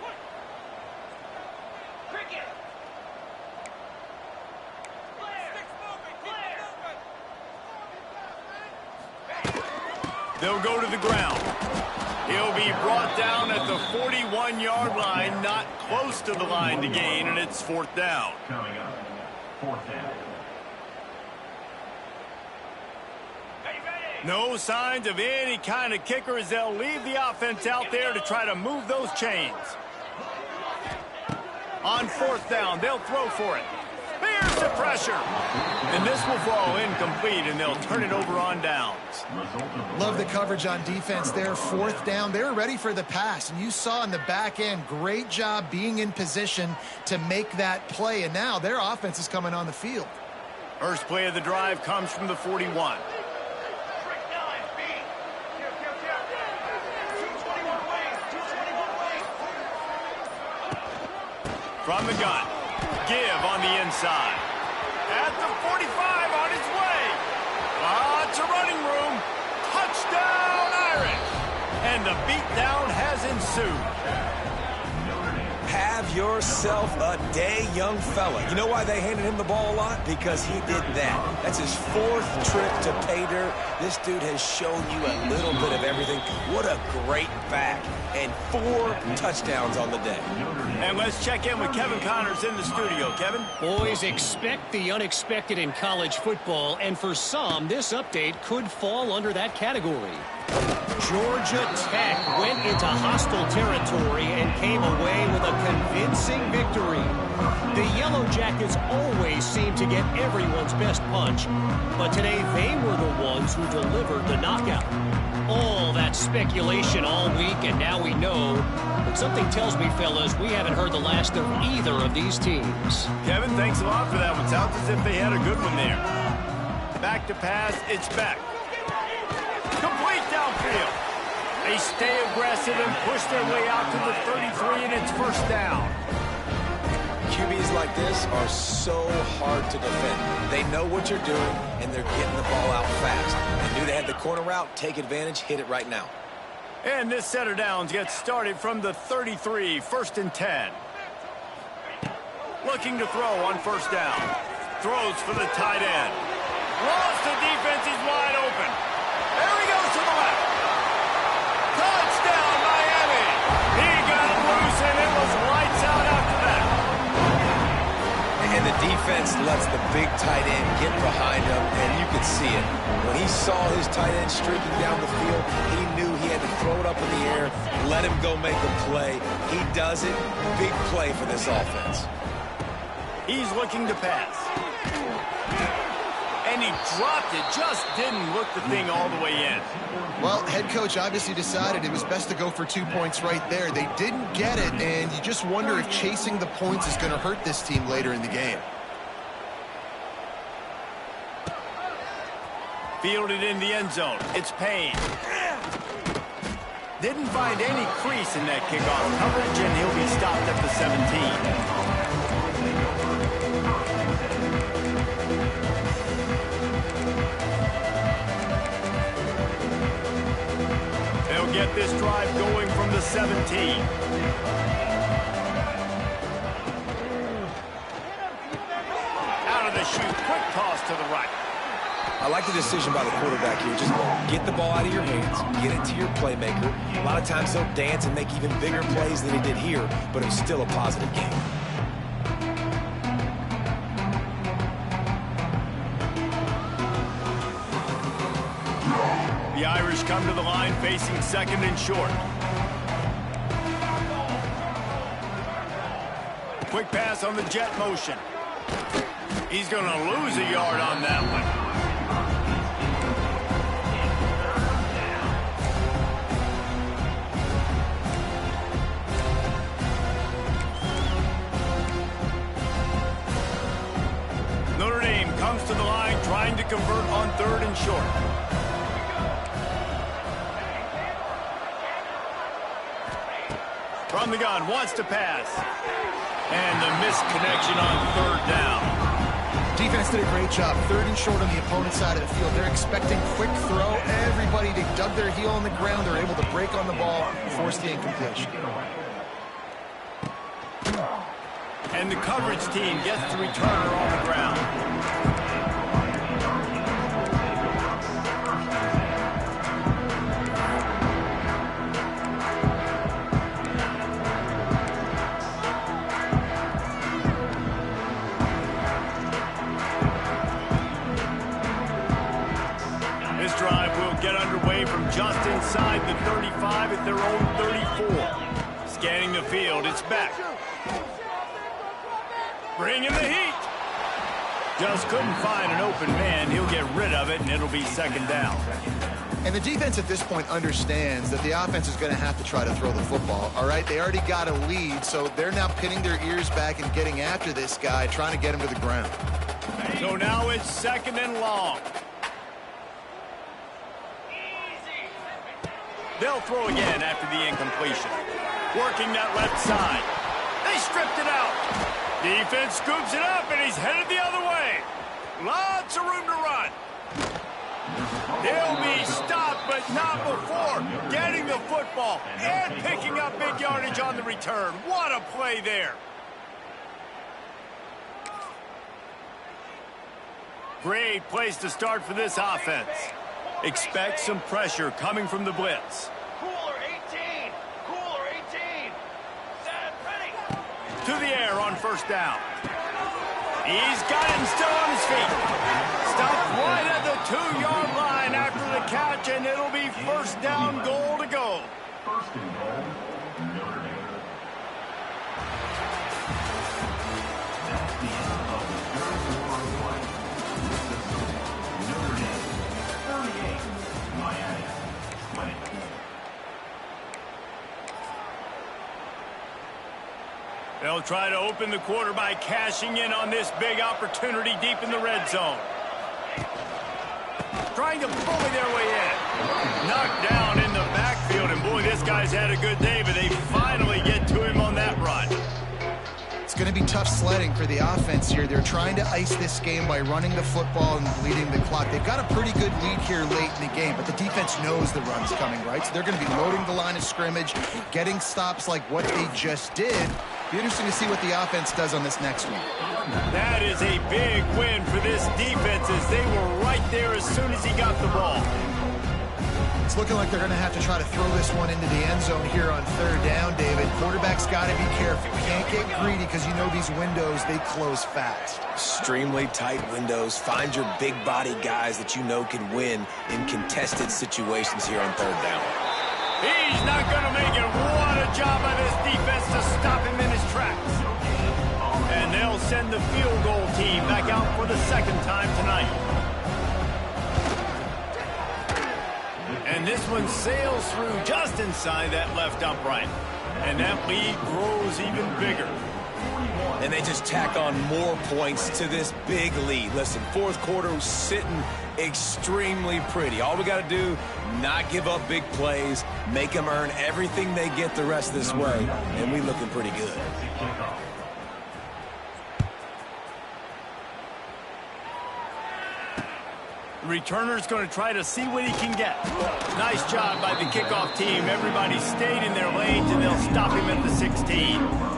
S1: They'll go to the ground. He'll be brought down at the 41-yard line, not close to the line to gain, and it's 4th down.
S5: Coming up, 4th down.
S1: No signs of any kind of kicker as they'll leave the offense out there to try to move those chains. On 4th down, they'll throw for it. There's the pressure. And this will fall incomplete, and they'll turn it over on downs.
S3: Love the coverage on defense there. 4th down, they're ready for the pass. And you saw in the back end, great job being in position to make that play. And now their offense is coming on the field.
S1: First play of the drive comes from the 41. From the gun. Give on the inside. At the 45 on his way. Lots of running room. Touchdown, Irish. And the beatdown has ensued.
S2: Have yourself a day, young fella. You know why they handed him the ball a lot? Because he did that. That's his 4th trip to pay dirt. This dude has shown you a little bit of everything. What a great back. And 4 touchdowns on the day.
S1: And let's check in with Kevin Connors in the studio. Kevin?
S4: Boys, expect the unexpected in college football, and for some, this update could fall under that category. Georgia Tech went into hostile territory and came away with a convincing victory. The Yellow Jackets always seem to get everyone's best punch, but today they were the ones who delivered the knockout. All that speculation all week, and now we know. But something tells me, fellas, we haven't heard the last of either of these teams.
S1: Kevin, thanks a lot for that one. Sounds as if they had a good one there. Back to pass, it's back. Complete downfield. They stay aggressive and push their way out to the 33, and it's first down.
S2: QBs like this are so hard to defend. They know what you're doing, and they're getting the ball out fast. They knew they had the corner route. Take advantage. Hit it right now.
S1: And this set of downs gets started from the 33, 1st and 10. Looking to throw on first down. Throws for the tight end. Lost the defense. He's wide open. There he goes to the left. Touchdown, Miami. He got him loose, and it was lights out after that.
S2: And the defense lets the big tight end get behind him, and you could see it. When he saw his tight end streaking down the field, he knew he had to throw it up in the air, let him go make a play. He does it. Big play for this offense.
S1: He's looking to pass. And he dropped it. Just didn't look the thing all the way in.
S3: Well, head coach obviously decided it was best to go for 2 points right there. They didn't get it, and you just wonder if chasing the points is going to hurt this team later in the game.
S1: Fielded in the end zone. It's Payne. Didn't find any crease in that kickoff coverage, and he'll be stopped at the 17. They'll get this drive going from the 17. Out of the chute, quick toss to the right.
S2: I like the decision by the quarterback here. Just get the ball out of your hands, get it to your playmaker. A lot of times he'll dance and make even bigger plays than he did here, but it was still a positive game.
S1: The Irish come to the line facing 2nd and short. Quick pass on the jet motion. He's going to lose a yard on that one. Notre Dame comes to the line trying to convert on 3rd and short. From the gun, wants to pass. And the missed connection on 3rd down.
S3: Defense did a great job. 3rd and short on the opponent's side of the field. They're expecting quick throw. Everybody, they dug their heel on the ground. They're able to break on the ball, force the incompletion.
S1: And the coverage team gets the returner on the ground. This drive will get underway from just inside the 35 at their own 34. Scanning the field, it's back. Bringing the heat. Just couldn't find an open man. He'll get rid of it, and it'll be 2nd down.
S3: And the defense at this point understands that the offense is going to have to try to throw the football, all right? They already got a lead, so they're now pinning their ears back and getting after this guy, trying to get him to the ground.
S1: So now it's 2nd and long. They'll throw again after the incompletion. Working that left side. They stripped it out. Defense scoops it up, and he's headed the other way. Lots of room to run. He'll be stopped, but not before getting the football and picking up big yardage on the return. What a play there. Great place to start for this offense. Expect some pressure coming from the blitz.
S5: Cooler 18. Cooler 18. Set, ready.
S1: To the air on first down. He's got him still on his feet. Stopped right at the 2-yard line after the catch, and it'll be first down goal to go.
S5: First and goal, Notre Dame. That's the end of the third quarter of play. Notre Dame, 38. Miami, 20.
S1: They'll try to open the quarter by cashing in on this big opportunity deep in the red zone. Trying to bully their way in. Knocked down in the backfield, and boy, this guy's had a good day, but they finally get to him on that run.
S3: It's going to be tough sledding for the offense here. They're trying to ice this game by running the football and bleeding the clock. They've got a pretty good lead here late in the game, but the defense knows the run's coming, right? So they're going to be loading the line of scrimmage, getting stops like what they just did. Be interesting to see what the offense does on this next one.
S1: That is a big win for this defense as they were right there as soon as he got the ball.
S3: It's looking like they're going to have to try to throw this one into the end zone here on third down, David. Quarterback's got to be careful. Can't get greedy because you know these windows, they close fast.
S2: Extremely tight windows. Find your big body guys that you know can win in contested situations here on third down.
S1: He's not going to make it. What a job by this defense to stop him in his tracks. And they'll send the field goal team back out for the second time tonight. And this one sails through just inside that left upright. And that lead grows even bigger.
S2: And they just tack on more points to this big lead. Listen, fourth quarter was sitting extremely pretty. All we got to do, not give up big plays, make them earn everything they get the rest of this way, and we looking pretty good.
S1: The returner's going to try to see what he can get. Nice job by the kickoff team. Everybody stayed in their lanes, and they'll stop him at the 16.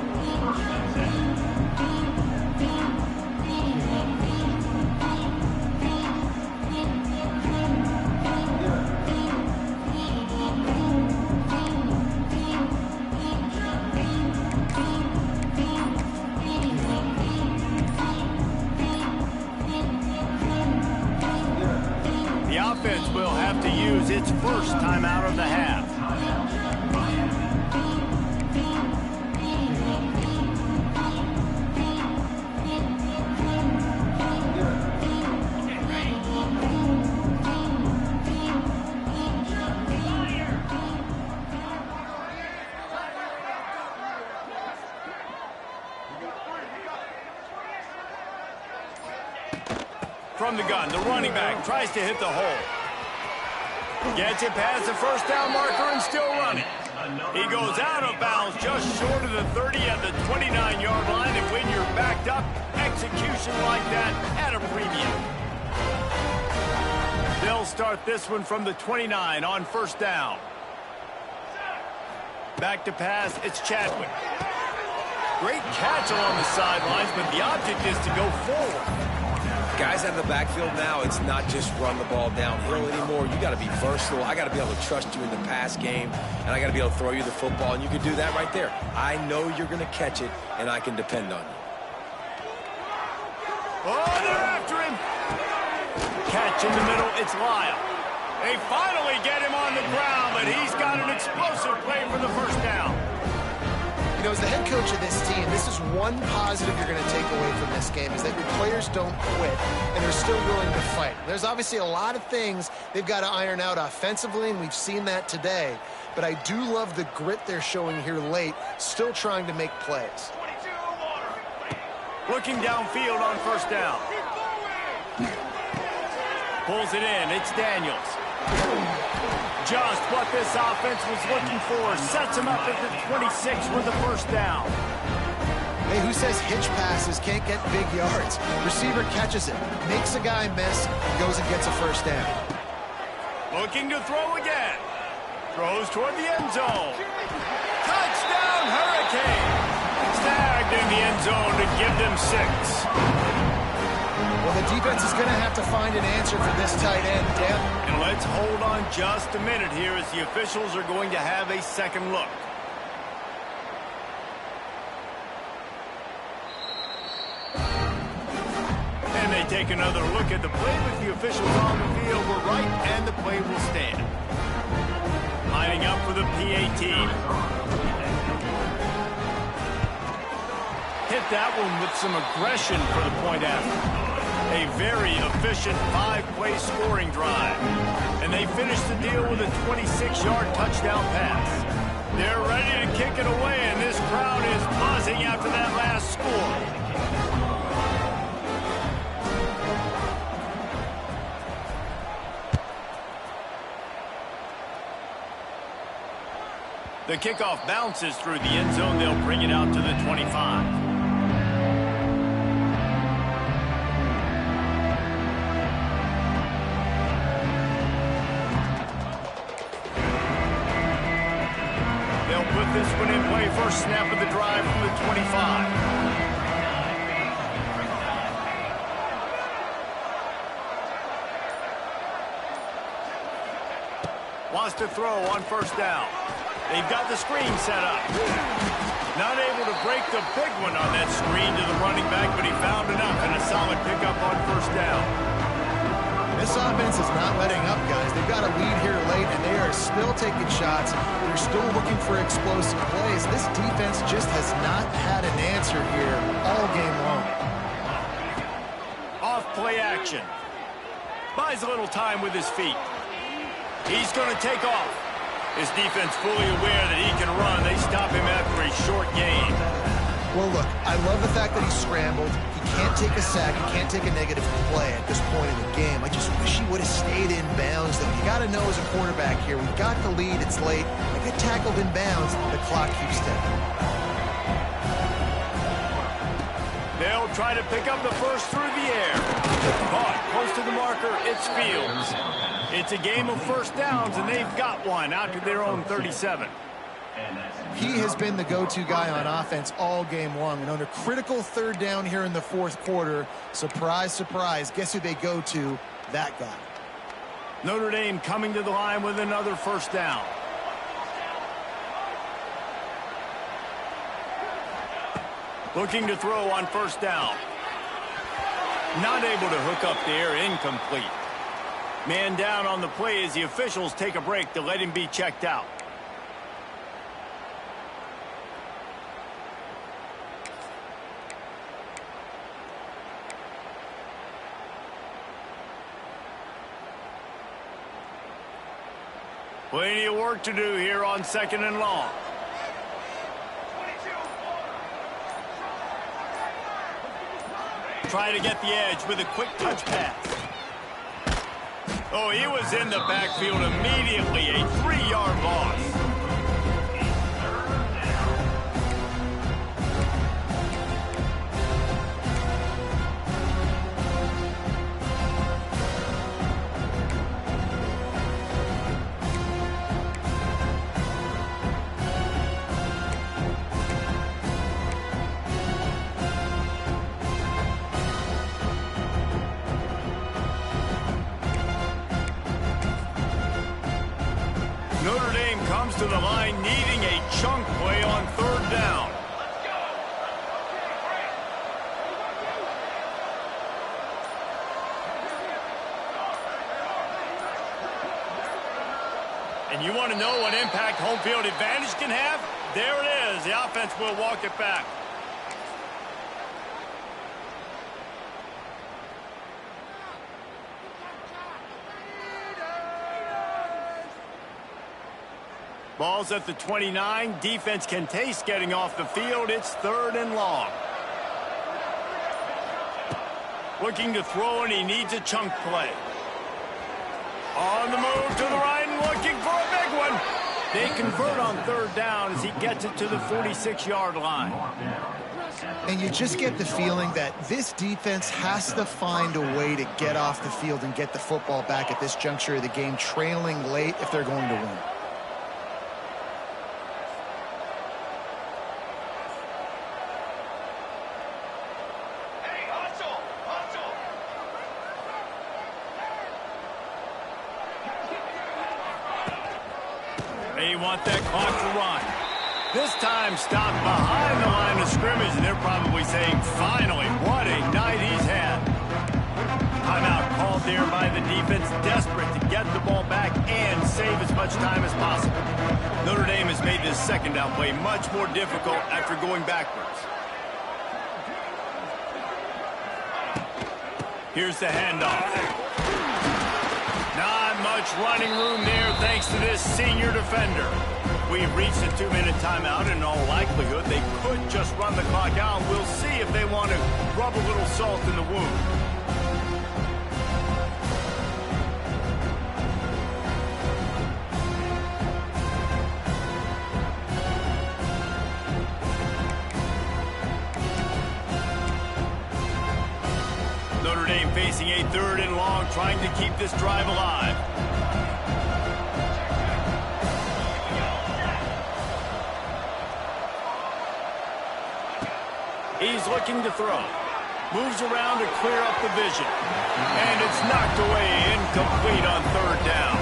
S1: The offense will have to use its first timeout of the half. From the gun, the running back tries to hit the hole. Gets it past the first down marker and still running. He goes out of bounds just short of the 30 at the 29-yard line, and when you're backed up, execution like that at a premium. They'll start this one from the 29 on first down. Back to pass, it's Chadwick. Great catch along the sidelines, but the object is to go forward.
S2: Guys out of the backfield now, it's not just run the ball downhill anymore. You got to be versatile. I got to be able to trust you in the pass game, and I got to be able to throw you the football, and you can do that right there. I know you're going to catch it, and I can depend on you.
S1: Oh, they're after him. Catch in the middle, it's Lyle. They finally get him on the ground, but he's got an explosive play for the first down.
S3: You know, as the head coach of this team, this is one positive you're going to take away from this game, is that your players don't quit, and they're still willing to fight. There's obviously a lot of things they've got to iron out offensively, and we've seen that today. But I do love the grit they're showing here late, still trying to make plays.
S1: Looking downfield on first down. Pulls it in, it's Daniels. Just what this offense was looking for. Sets him up at the 26 for the first down.
S3: Hey, who says hitch passes can't get big yards? Receiver catches it, makes a guy miss, and goes and gets a first down.
S1: Looking to throw again. Throws toward the end zone. Touchdown, Hurricane. Snagged in the end zone to give them 6.
S3: Well, the defense is going to have to find an answer for this tight end, Dan.
S1: And let's hold on just a minute here as the officials are going to have a second look. And they take another look at the play with the officials on the field. We're right, and the play will stand. Lining up for the PAT. Hit that one with some aggression for the point after. A very efficient 5-play scoring drive. And they finish the deal with a 26-yard touchdown pass. They're ready to kick it away, and this crowd is buzzing after that last score. The kickoff bounces through the end zone. They'll bring it out to the 25. They'll put this one in play. First snap of the drive from the 25. Wants to throw on first down. They've got the screen set up. Not able to break the big one on that screen to the running back, but he found enough and a solid pickup on first down.
S3: This offense is not letting up, guys. They've got a lead here late, and they are still taking shots. They're still looking for explosive plays. This defense just has not had an answer here all game long.
S1: Off play action. Buys a little time with his feet. He's going to take off. His defense fully aware that he can run. They stop him after a short gain.
S3: Well, look, I love the fact that he scrambled. He can't take a sack. He can't take a negative play at this point in the game. I just wish he would have stayed in bounds, though. You got to know as a quarterback here, we've got the lead. It's late. I get tackled in bounds. The clock keeps ticking.
S1: They'll try to pick up the first through the air. Caught close to the marker. It's Fields. It's a game of first downs, and they've got one out to their own 37.
S3: He has been the go-to guy on offense all game long. And on a critical third down here in the fourth quarter, surprise, surprise, guess who they go to? That guy.
S1: Notre Dame coming to the line with another first down. Looking to throw on first down. Not able to hook up there, incomplete. Man down on the play as the officials take a break to let him be checked out. Plenty of work to do here on second and long. Try to get the edge with a quick touch pass. Oh, he was in the backfield immediately. A 3-yard loss. Notre Dame comes to the line needing a chunk play on third down. And you want to know what impact home field advantage can have? There it is. The offense will walk it back. Ball's at the 29. Defense can taste getting off the field. It's third and long. Looking to throw, and he needs a chunk play. On the move to the right and looking for a big one. They convert on third down as he gets it to the 46-yard line.
S3: And you just get the feeling that this defense has to find a way to get off the field and get the football back at this juncture of the game, trailing late if they're going to win.
S1: They want that clock to run. This time stopped behind the line of scrimmage, and they're probably saying, finally, what a night he's had. Timeout called there by the defense, desperate to get the ball back and save as much time as possible. Notre Dame has made this second down play much more difficult after going backwards. Here's the handoff. Not much running room there thanks to this senior defender. We've reached a 2-minute timeout, and in all likelihood, they could just run the clock out. We'll see if they want to rub a little salt in the wound. Notre Dame facing a 3rd and long, trying to keep this drive alive. He's looking to throw. Moves around to clear up the vision. And it's knocked away, incomplete on 3rd down.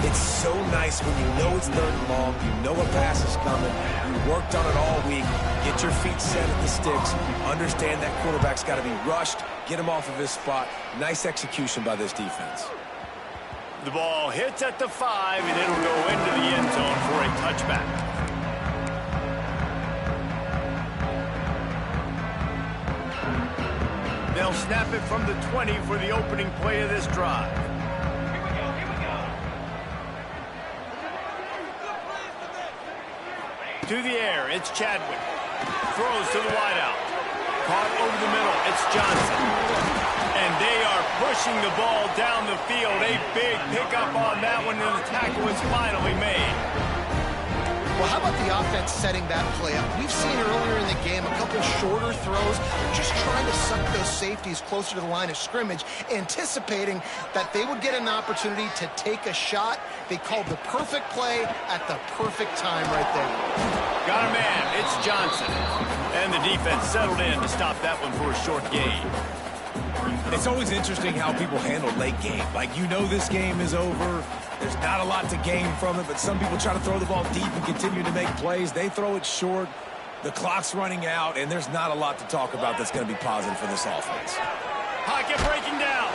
S2: It's so nice when you know it's 3rd and long, you know a pass is coming, you worked on it all week, get your feet set at the sticks, understand that quarterback's got to be rushed, get him off of his spot. Nice execution by this defense.
S1: The ball hits at the 5, and it'll go into the end zone for a touchback. They'll snap it from the 20 for the opening play of this drive. To the air, it's Chadwick. Throws to the wideout. Caught over the middle, it's Johnson. And they are pushing the ball down the field. A big pickup on that one, and the tackle is finally made.
S3: Well, how about the offense setting that play up? We've seen earlier in the game a couple shorter throws, just trying to suck those safeties closer to the line of scrimmage, anticipating that they would get an opportunity to take a shot. They called the perfect play at the perfect time right there.
S1: Got a man, it's Johnson. And the defense settled in to stop that one for a short gain.
S2: It's always interesting how people handle late game. Like, you know this game is over. There's not a lot to gain from it, but some people try to throw the ball deep and continue to make plays. They throw it short. The clock's running out, and there's not a lot to talk about that's going to be positive for this offense.
S1: Pocket breaking down.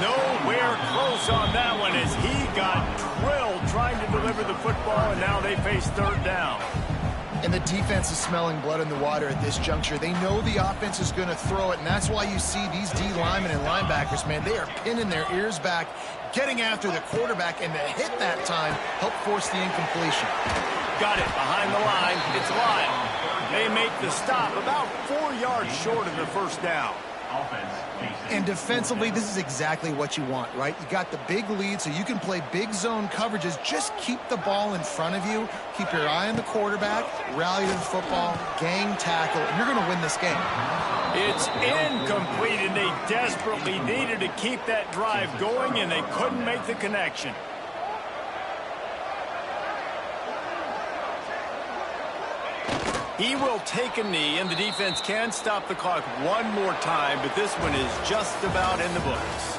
S1: Nowhere close on that one as he got drilled trying to deliver the football, and now they face 3rd down.
S3: And the defense is smelling blood in the water at this juncture. They know the offense is going to throw it, and that's why you see these D linemen and linebackers, man, they are pinning their ears back, getting after the quarterback, and the hit that time helped force the incompletion.
S1: Got it behind the line. It's Lyle. They make the stop about 4 yards short of the 1st down.
S3: And defensively, this is exactly what you want, right? You got the big lead, so you can play big zone coverages. Just keep the ball in front of you. Keep your eye on the quarterback, rally to the football, gang tackle, and you're going to win this game.
S1: It's incomplete, and they desperately needed to keep that drive going, and they couldn't make the connection. He will take a knee, and the defense can stop the clock one more time, but this one is just about in the books.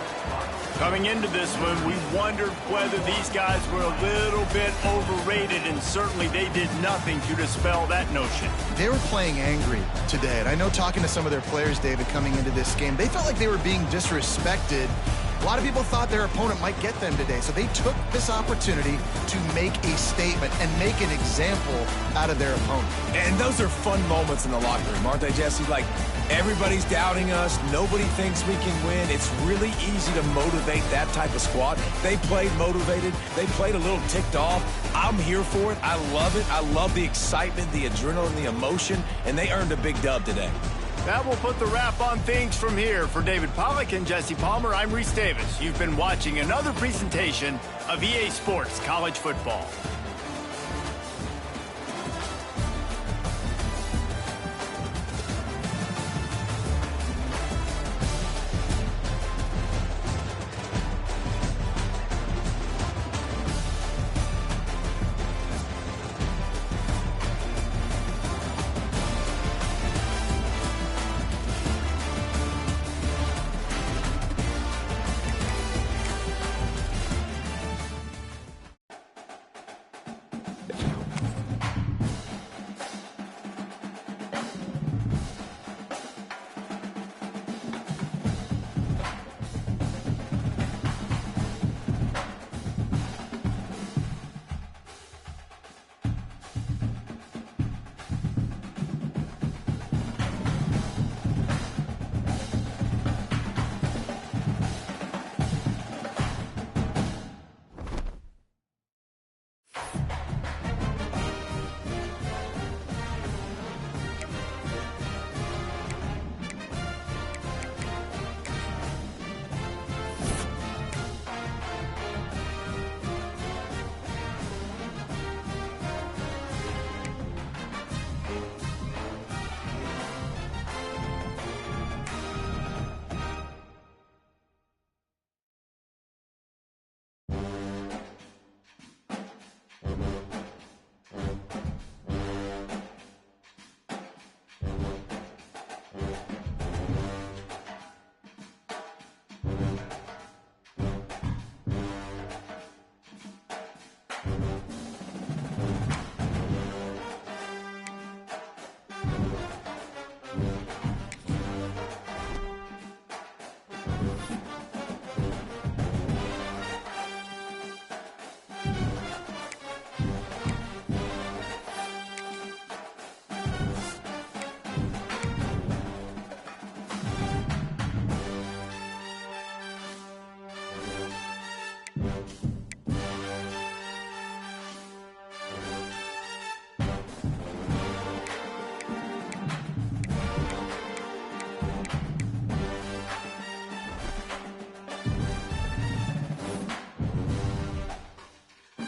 S1: Coming into this one, we wondered whether these guys were a little bit overrated, and certainly they did nothing to dispel that notion.
S3: They were playing angry today, and I know talking to some of their players, David, coming into this game, they felt like they were being disrespected. A lot of people thought their opponent might get them today, so they took this opportunity to make a statement and make an example out of their opponent.
S2: And those are fun moments in the locker room, aren't they, Jesse? Like, everybody's doubting us. Nobody thinks we can win. It's really easy to motivate that type of squad. They played motivated. They played a little ticked off. I'm here for it. I love it. I love the excitement, the adrenaline, the emotion, and they earned a big dub today.
S1: That will put the wrap on things from here. For David Pollack and Jesse Palmer, I'm Reese Davis. You've been watching another presentation of EA Sports College Football.